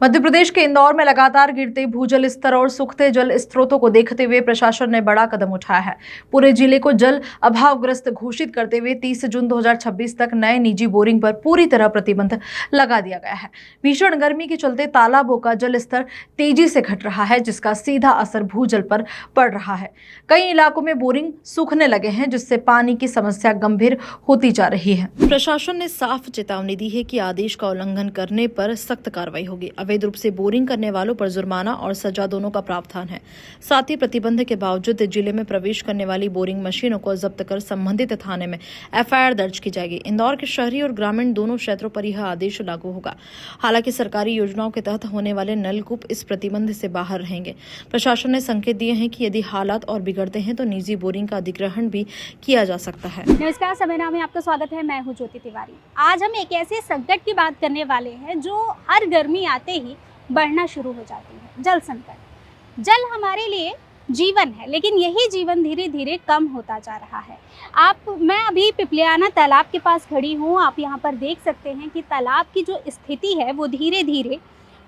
मध्य प्रदेश के इंदौर में लगातार गिरते भूजल स्तर और सूखते जल स्रोतों को देखते हुए प्रशासन ने बड़ा कदम उठाया है। पूरे जिले को जल अभावग्रस्त घोषित करते हुए 30 जून 2026 तक नए निजी बोरिंग पर पूरी तरह प्रतिबंध लगा दिया गया है। भीषण गर्मी के चलते तालाबों का जल स्तर तेजी से घट रहा है, जिसका सीधा असर भूजल पर पड़ रहा है। कई इलाकों में बोरिंग सूखने लगे हैं, जिससे पानी की समस्या गंभीर होती जा रही है। प्रशासन ने साफ चेतावनी दी है कि आदेश का उल्लंघन करने पर सख्त कार्रवाई होगी। अवैध रूप से बोरिंग करने वालों पर जुर्माना और सजा दोनों का प्रावधान है। साथ ही प्रतिबंध के बावजूद जिले में प्रवेश करने वाली बोरिंग मशीनों को जब्त कर संबंधित थाने में एफआईआर दर्ज की जाएगी। इंदौर के शहरी और ग्रामीण दोनों क्षेत्रों पर यह आदेश लागू होगा। हालांकि सरकारी योजनाओं के तहत होने वाले नलकूप इस प्रतिबंध से बाहर रहेंगे। प्रशासन ने संकेत दिए हैं कि यदि हालात और बिगड़ते हैं तो निजी बोरिंग का अधिग्रहण भी किया जा सकता है। नमस्कार, समय नाम में आपका स्वागत है। मैं हूं ज्योति तिवारी। आज हम एक ऐसे संकट की बात करने वाले हैं जो हर गर्मी आते ही बढ़ना शुरू हो जाती है। जल संकट। जल हमारे लिए जीवन है, लेकिन यही जीवन धीरे धीरे कम होता जा रहा है। मैं अभी पिपलियाना तालाब के पास खड़ी हूँ। आप यहाँ पर देख सकते हैं कि तालाब की जो स्थिति है वो धीरे धीरे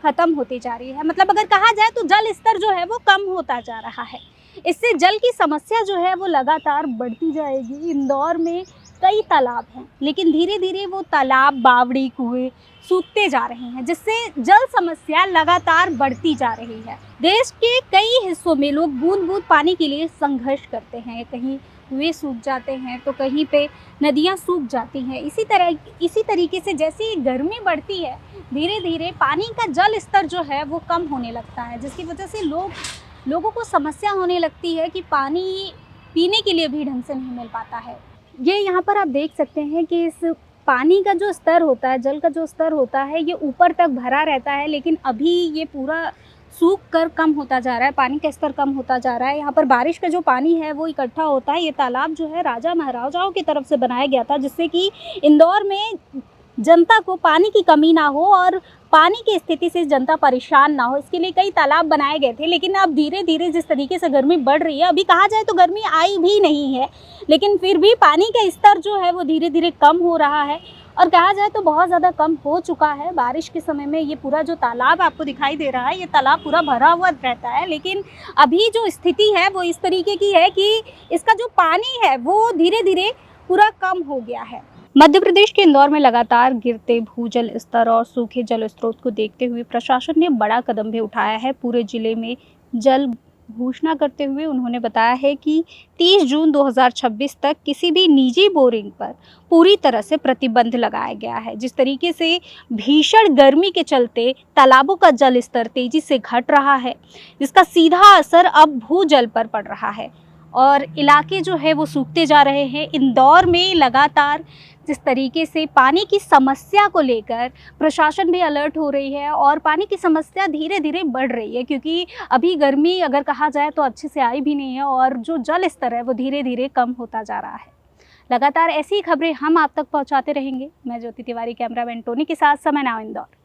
खत्म होती जा रही है। मतलब अगर कहा जाए तो जल स्तर जो है वो कम होता जा रहा है। इससे जल की समस्या जो है वो लगातार बढ़ती जाएगी। इंदौर में कई तालाब हैं, लेकिन धीरे धीरे वो तालाब, बावड़ी, कुएं सूखते जा रहे हैं, जिससे जल समस्या लगातार बढ़ती जा रही है। देश के कई हिस्सों में लोग बूंद बूंद पानी के लिए संघर्ष करते हैं। कहीं कुएं सूख जाते हैं तो कहीं पे नदियाँ सूख जाती हैं। इसी तरीके से जैसे गर्मी बढ़ती है, धीरे धीरे पानी का जल स्तर जो है वो कम होने लगता है, जिसकी वजह से लोगों को समस्या होने लगती है कि पानी पीने के लिए भी ढंग से नहीं मिल पाता है। ये यहाँ पर आप देख सकते हैं कि इस पानी का जो स्तर होता है, जल का जो स्तर होता है, ये ऊपर तक भरा रहता है, लेकिन अभी ये पूरा सूख कर कम होता जा रहा है। पानी का स्तर कम होता जा रहा है। यहाँ पर बारिश का जो पानी है वो इकट्ठा होता है। ये तालाब जो है राजा महाराजाओं की तरफ से बनाया गया था, जिससे कि इंदौर में जनता को पानी की कमी ना हो और पानी की स्थिति से जनता परेशान ना हो, इसके लिए कई तालाब बनाए गए थे। लेकिन अब धीरे धीरे जिस तरीके से गर्मी बढ़ रही है, अभी कहा जाए तो गर्मी आई भी नहीं है, लेकिन फिर भी पानी का स्तर जो है वो धीरे धीरे कम हो रहा है और कहा जाए तो बहुत ज़्यादा कम हो चुका है। बारिश के समय में ये पूरा जो तालाब आपको दिखाई दे रहा है, ये तालाब पूरा भरा हुआ रहता है, लेकिन अभी जो स्थिति है वो इस तरीके की है कि इसका जो पानी है वो धीरे धीरे पूरा कम हो गया है। मध्य प्रदेश के इंदौर में लगातार गिरते भूजल स्तर और सूखे जल स्रोत को देखते हुए प्रशासन ने बड़ा कदम भी उठाया है। पूरे जिले में जल घोषणा करते हुए उन्होंने बताया है कि 30 जून 2026 तक किसी भी निजी बोरिंग पर पूरी तरह से प्रतिबंध लगाया गया है। जिस तरीके से भीषण गर्मी के चलते तालाबों का जल स्तर तेजी से घट रहा है, जिसका सीधा असर अब भूजल पर पड़ रहा है और इलाके जो है वो सूखते जा रहे हैं। इंदौर में लगातार जिस तरीके से पानी की समस्या को लेकर प्रशासन भी अलर्ट हो रही है और पानी की समस्या धीरे धीरे बढ़ रही है, क्योंकि अभी गर्मी अगर कहा जाए तो अच्छे से आई भी नहीं है और जो जल स्तर है वो धीरे धीरे कम होता जा रहा है। लगातार ऐसी खबरें हम आप तक पहुंचाते रहेंगे। मैं ज्योति तिवारी, कैमरामैन टोनी के साथ, समय नाउ इंदौर।